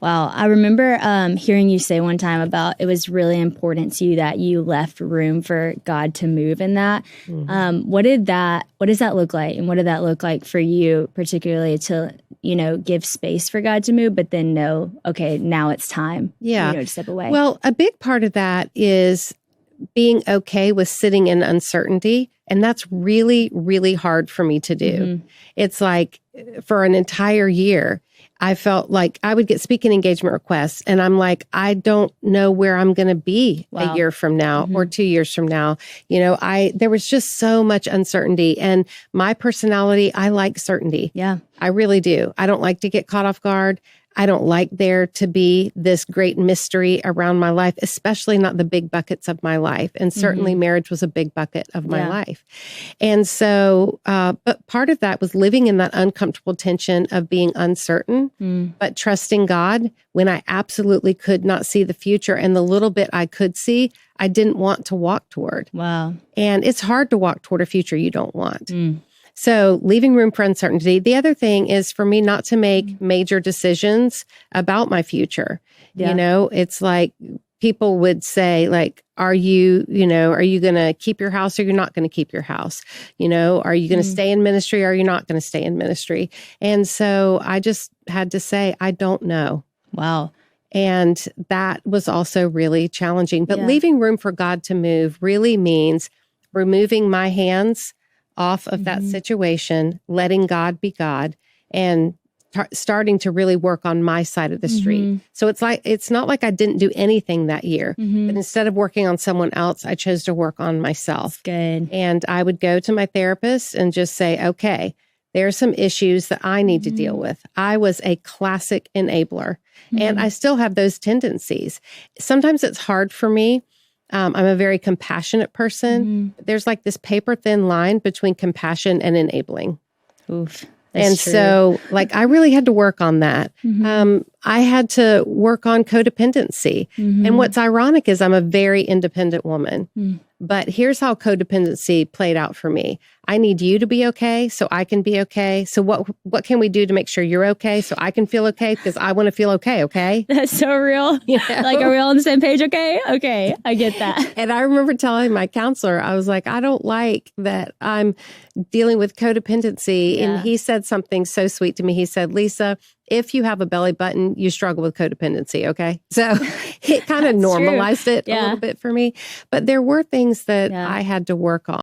Wow. I remember hearing you say one time about it was really important to you that you left room for God to move in that. What does that look like? And what did that look like for you, particularly to, give space for God to move, but then know, okay, now it's time, to step away? Well, a big part of that is being okay with sitting in uncertainty. And that's really, really hard for me to do. It's like for an entire year, I felt like I would get speaking engagement requests and I'm like, I don't know where I'm going to be a year from now or 2 years from now. There was just so much uncertainty, and my personality, I like certainty. Yeah. I really do. I don't like to get caught off guard. I don't like there to be this great mystery around my life, especially not the big buckets of my life. And certainly marriage was a big bucket of my life. And so, but part of that was living in that uncomfortable tension of being uncertain, but trusting God when I absolutely could not see the future. And the little bit I could see, I didn't want to walk toward. Wow. And it's hard to walk toward a future you don't want. So leaving room for uncertainty. The other thing is for me not to make major decisions about my future. Yeah. It's like people would say, like, are you going to keep your house or you're not going to keep your house? Are you going to stay in ministry or are you not going to stay in ministry? And so I just had to say, I don't know. Wow. And that was also really challenging. But leaving room for God to move really means removing my hands off of that situation, letting God be God, and starting to really work on my side of the street. So it's not like I didn't do anything that year, but instead of working on someone else, I chose to work on myself. Good. And I would go to my therapist and just say, okay, there are some issues that I need to deal with. I was a classic enabler, and I still have those tendencies. Sometimes it's hard for me. I'm a very compassionate person. There's like this paper thin line between compassion and enabling. Oof. And true. so like, I really had to work on that. I had to work on codependency. And what's ironic is I'm a very independent woman, but here's how codependency played out for me. I need you to be okay so I can be okay. So what can we do to make sure you're okay so I can feel okay? Because I want to feel okay. Okay. That's so real. Like, are we all on the same page? Okay. Okay. I get that. And I remember telling my counselor, I was like, I don't like that I'm dealing with codependency. And he said something so sweet to me. He said, Lisa, if you have a belly button, you struggle with codependency. Okay. So it kind of normalized it a little bit for me. But there were things that I had to work on.